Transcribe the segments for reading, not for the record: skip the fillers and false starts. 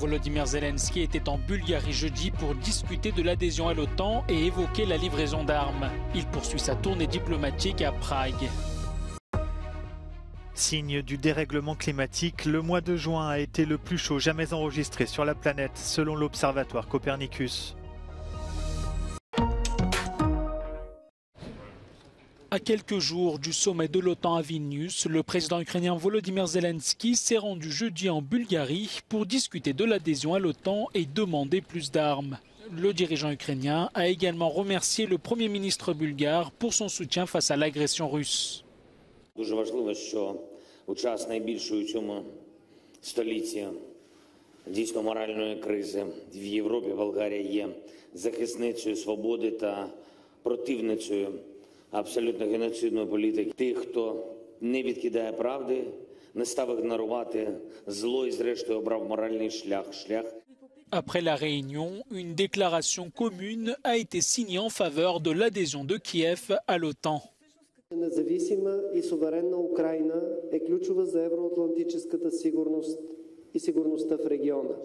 Volodymyr Zelensky était en Bulgarie jeudi pour discuter de l'adhésion à l'OTAN et évoquer la livraison d'armes. Il poursuit sa tournée diplomatique à Prague. Signe du dérèglement climatique, le mois de juin a été le plus chaud jamais enregistré sur la planète, selon l'observatoire Copernicus. À quelques jours du sommet de l'OTAN à Vilnius, le président ukrainien Volodymyr Zelensky s'est rendu jeudi en Bulgarie pour discuter de l'adhésion à l'OTAN et demander plus d'armes. Le dirigeant ukrainien a également remercié le Premier ministre bulgare pour son soutien face à l'agression russe. Дуже важливо, що у час найбільшої у цьому столітті дійсно моральної кризи в Європі Болгарія є захисницею свободи та противницею абсолютно геноцидної політики. Тих, хто не відкидає правди, не став ігнорувати зло і зрештою обрав моральний шлях. Après la réunion, une déclaration commune a été signée en faveur de l'adhésion de Kiev à l'OTAN. Независима и суверенна Украина е ключова за евроатлантическата сигурност и сигурността в региона.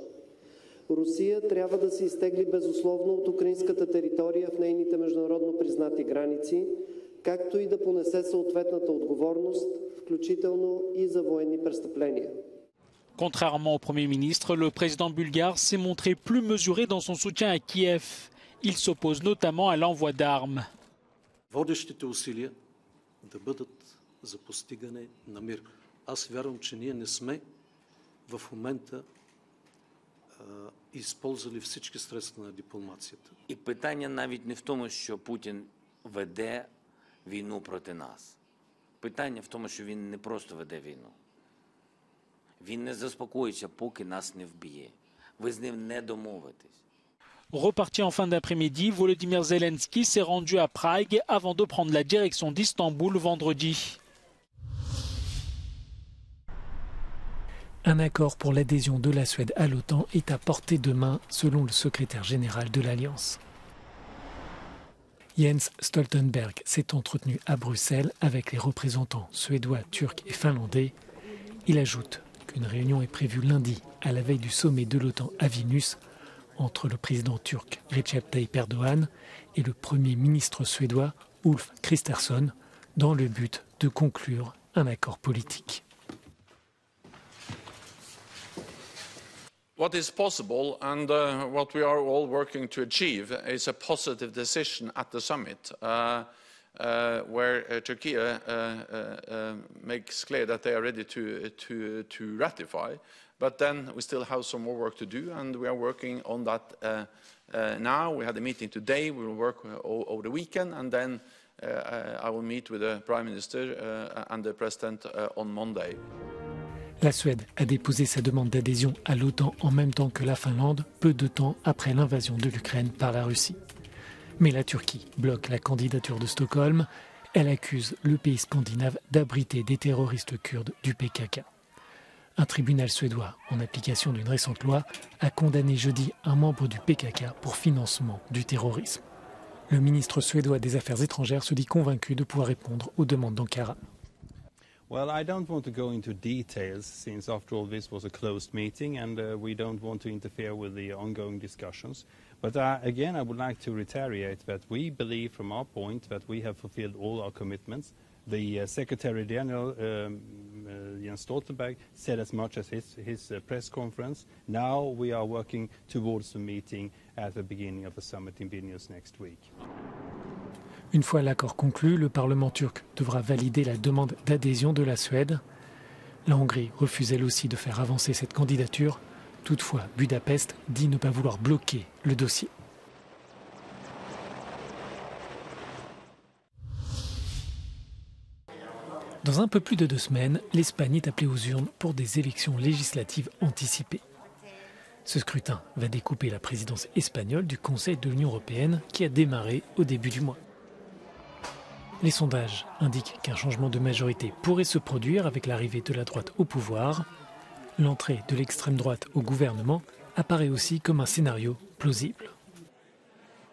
Русия трябва да се изтегли безусловно от украинската територия в нейните международно признати граници, както и да понесе съответната отговорност, включително и за военни престъпления. Contrairement au Premier ministre, le président bulgare s'est montré plus mesuré dans son soutien à Kiev. Il s'oppose notamment à l'envoi d'armes. Водещите усилия да бъдат за постигане на мир. Аз вярвам, че ние не сме в момента използвали всички средства на дипломацията. І питання навіть не в тому, що Путін веде війну проти нас. Питання в тому, що він не просто веде війну. Він не заспокоїться, поки нас не вб'є. Ви з ним не домовитесь. Reparti en fin d'après-midi, Volodymyr Zelensky s'est rendu à Prague avant de prendre la direction d'Istanbul vendredi. Un accord pour l'adhésion de la Suède à l'OTAN est à portée de main, selon le secrétaire général de l'Alliance. Jens Stoltenberg s'est entretenu à Bruxelles avec les représentants suédois, turcs et finlandais. Il ajoute qu'une réunion est prévue lundi, à la veille du sommet de l'OTAN à Vilnius, entre le président turc Recep Tayyip Erdogan et le Premier ministre suédois Ulf Kristersson, dans le but de conclure un accord politique. What is possible and what we are all working to achieve is a positive decision at the summit where Turkey makes clear that they are ready to ratify. But then we still have some more work to do, and we are working on that now. We had a meeting today. We will work over the weekend, and then I will meet with the Prime Minister and the President on Monday. La Suède a déposé sa demande d'adhésion à l'OTAN en même temps que la Finlande, peu de temps après l'invasion de l'Ukraine par la Russie. Mais la Turquie bloque la candidature de Stockholm. Elle accuse le pays scandinave d'abriter des terroristes kurdes du PKK. Un tribunal suédois, en application d'une récente loi, a condamné jeudi un membre du PKK pour financement du terrorisme. Le ministre suédois des Affaires étrangères se dit convaincu de pouvoir répondre aux demandes d'Ankara. Well, I don't want to go into details since, after all, this was a closed meeting and we don't want to interfere with the ongoing discussions. But again, I would like to reiterate that we believe from our point that we have fulfilled all our commitments. The Secretary General, Jens Stoltenberg, said as much as his press conference. Now we are working towards the meeting at the beginning of the summit in Vilnius next week. Une fois l'accord conclu, le Parlement turc devra valider la demande d'adhésion de la Suède. La Hongrie refuse elle aussi de faire avancer cette candidature. Toutefois, Budapest dit ne pas vouloir bloquer le dossier. Dans un peu plus de 2 semaines, l'Espagne est appelée aux urnes pour des élections législatives anticipées. Ce scrutin va découper la présidence espagnole du Conseil de l'Union européenne qui a démarré au début du mois. Les sondages indiquent qu'un changement de majorité pourrait se produire avec l'arrivée de la droite au pouvoir. L'entrée de l'extrême droite au gouvernement apparaît aussi comme un scénario plausible.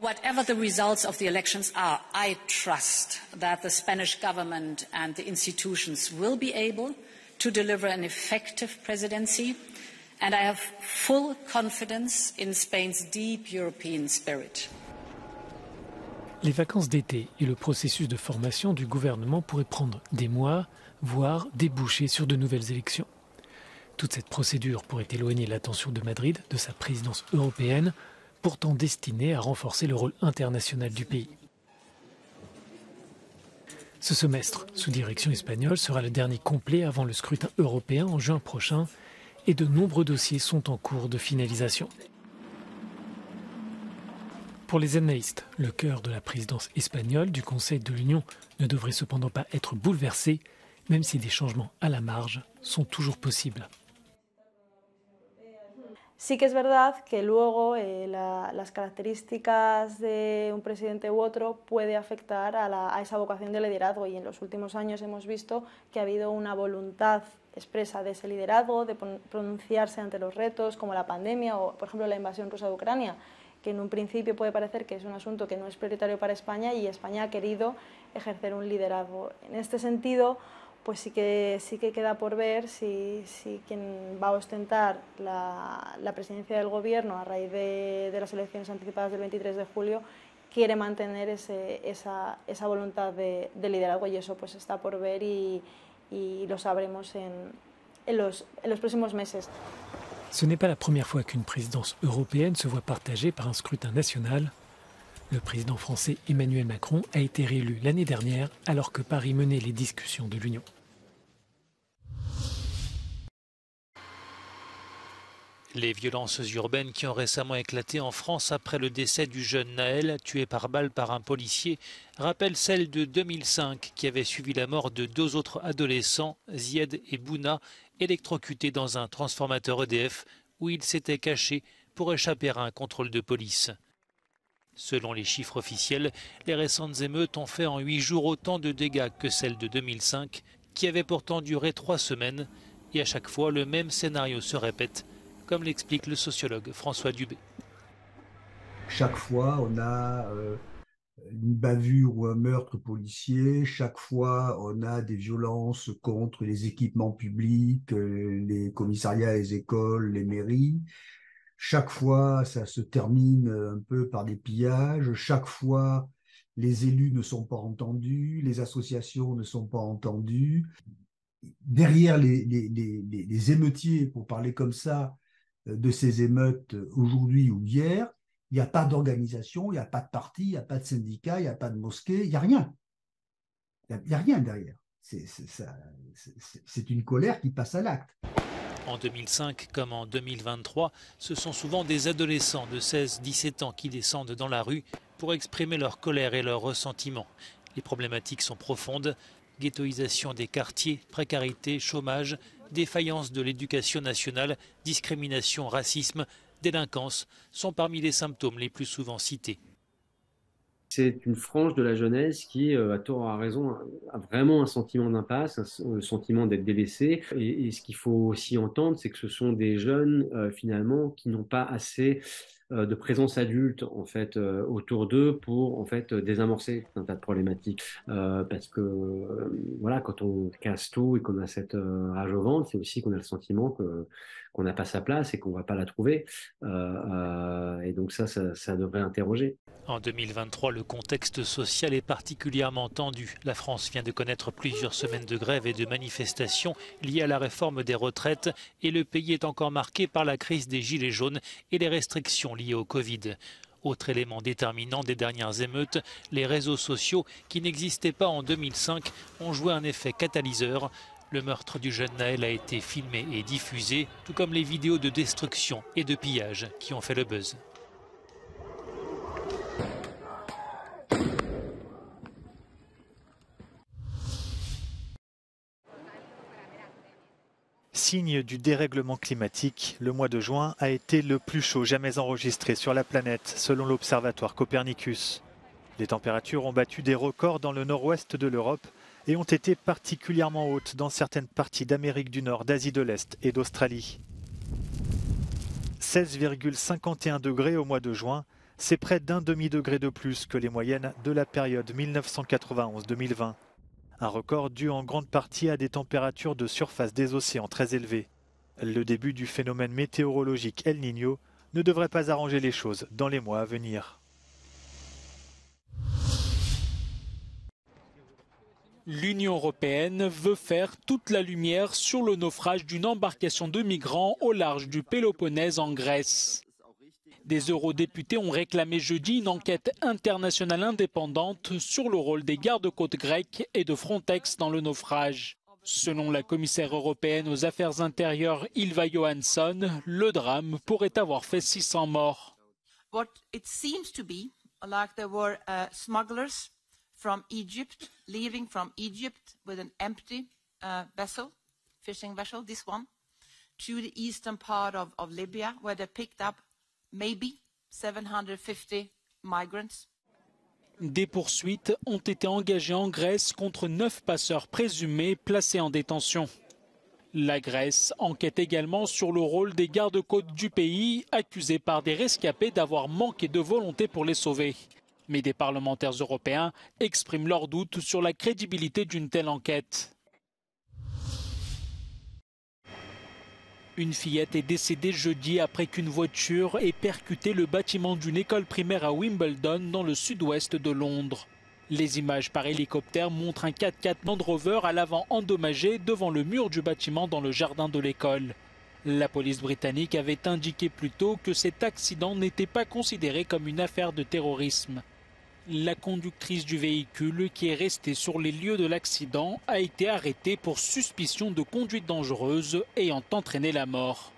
Whatever the results of the elections are, I trust that the Spanish government and the institutions will be able to deliver an effective presidency And I have full confidence in Spain's deep European spirit. Les vacances d'été et le processus de formation du gouvernement pourraient prendre des mois, voire déboucher sur de nouvelles élections. Toute cette procédure pourrait éloigner l'attention de Madrid de sa présidence européenne, pourtant destinée à renforcer le rôle international du pays. Ce semestre, sous direction espagnole, sera le dernier complet avant le scrutin européen en juin prochain et de nombreux dossiers sont en cours de finalisation. Pour les analystes, le cœur de la présidence espagnole du Conseil de l'Union ne devrait cependant pas être bouleversé, même si des changements à la marge sont toujours possibles. Sí que es verdad que luego las características de un presidente u otro puede afectar a esa vocación de liderazgo y en los últimos años hemos visto que ha habido una voluntad expresa de ese liderazgo, de pronunciarse ante los retos como la pandemia o, por ejemplo, la invasión rusa de Ucrania, que en un principio puede parecer que es un asunto que no es prioritario para España y España ha querido ejercer un liderazgo. En este sentido, pues sí que queda por ver si quien va a ostentar la presidencia del gobierno a raíz de las elecciones anticipadas del 23 de julio quiere mantener esa voluntad de liderazgo y eso pues está por ver y lo sabremos en los próximos meses. Ce n'est pas la première fois qu'une présidence européenne se voit partagée par un scrutin national. Le président français Emmanuel Macron a été réélu l'année dernière alors que Paris menait les discussions de l'Union. Les violences urbaines qui ont récemment éclaté en France après le décès du jeune Naël, tué par balle par un policier, rappellent celle de 2005 qui avait suivi la mort de 2 autres adolescents, Zied et Bouna, électrocutés dans un transformateur EDF où ils s'étaient cachés pour échapper à un contrôle de police. Selon les chiffres officiels, les récentes émeutes ont fait en 8 jours autant de dégâts que celles de 2005, qui avaient pourtant duré 3 semaines, et à chaque fois le même scénario se répète, comme l'explique le sociologue François Dubé. Chaque fois, on a une bavure ou un meurtre policier. Chaque fois, on a des violences contre les équipements publics, les commissariats, les écoles, les mairies. Chaque fois, ça se termine un peu par des pillages. Chaque fois, les élus ne sont pas entendus, les associations ne sont pas entendues. Derrière les émeutiers, pour parler comme ça, de ces émeutes aujourd'hui ou hier, il n'y a pas d'organisation, il n'y a pas de parti, il n'y a pas de syndicat, il n'y a pas de mosquée, il n'y a rien. Il n'y a rien derrière. C'est une colère qui passe à l'acte. En 2005 comme en 2023, ce sont souvent des adolescents de 16-17 ans qui descendent dans la rue pour exprimer leur colère et leur ressentiment. Les problématiques sont profondes. Ghettoisation des quartiers, précarité, chômage, défaillance de l'éducation nationale, discrimination, racisme, délinquance sont parmi les symptômes les plus souvent cités. C'est une frange de la jeunesse qui, à tort ou à raison, a vraiment un sentiment d'impasse, un sentiment d'être délaissé. Et ce qu'il faut aussi entendre, c'est que ce sont des jeunes, finalement, qui n'ont pas assez de présence adulte en fait autour d'eux pour en fait désamorcer un tas de problématiques parce que voilà, quand on casse tout et qu'on a cette rage au ventre, c'est aussi qu'on a le sentiment qu'on n'a pas sa place et qu'on va pas la trouver et donc ça devrait interroger. En 2023, le contexte social est particulièrement tendu. La France vient de connaître plusieurs semaines de grève et de manifestations liées à la réforme des retraites et le pays est encore marqué par la crise des gilets jaunes et les restrictions liées au Covid. Autre élément déterminant des dernières émeutes, les réseaux sociaux qui n'existaient pas en 2005 ont joué un effet catalyseur. Le meurtre du jeune Naël a été filmé et diffusé, tout comme les vidéos de destruction et de pillage qui ont fait le buzz. Signe du dérèglement climatique, le mois de juin a été le plus chaud jamais enregistré sur la planète, selon l'observatoire Copernicus. Les températures ont battu des records dans le nord-ouest de l'Europe et ont été particulièrement hautes dans certaines parties d'Amérique du Nord, d'Asie de l'Est et d'Australie. 16,51 degrés au mois de juin, c'est près d'un demi-degré de plus que les moyennes de la période 1991-2020. Un record dû en grande partie à des températures de surface des océans très élevées. Le début du phénomène météorologique El Niño ne devrait pas arranger les choses dans les mois à venir. L'Union européenne veut faire toute la lumière sur le naufrage d'une embarcation de migrants au large du Péloponnèse en Grèce. Des eurodéputés ont réclamé jeudi une enquête internationale indépendante sur le rôle des gardes-côtes grecs et de Frontex dans le naufrage. Selon la commissaire européenne aux affaires intérieures Ylva Johansson, le drame pourrait avoir fait 600 morts. What it seems to be, like there were smugglers from Egypt, leaving from Egypt with an empty vessel, fishing vessel, this one, to the eastern part of Libya, where they picked up maybe 750 migrants. Des poursuites ont été engagées en Grèce contre 9 passeurs présumés placés en détention. La Grèce enquête également sur le rôle des gardes-côtes du pays, accusés par des rescapés d'avoir manqué de volonté pour les sauver. Mais des parlementaires européens expriment leurs doutes sur la crédibilité d'une telle enquête. Une fillette est décédée jeudi après qu'une voiture ait percuté le bâtiment d'une école primaire à Wimbledon dans le sud-ouest de Londres. Les images par hélicoptère montrent un 4x4 Land Rover à l'avant endommagé devant le mur du bâtiment dans le jardin de l'école. La police britannique avait indiqué plus tôt que cet accident n'était pas considéré comme une affaire de terrorisme. La conductrice du véhicule, qui est restée sur les lieux de l'accident, a été arrêtée pour suspicion de conduite dangereuse ayant entraîné la mort.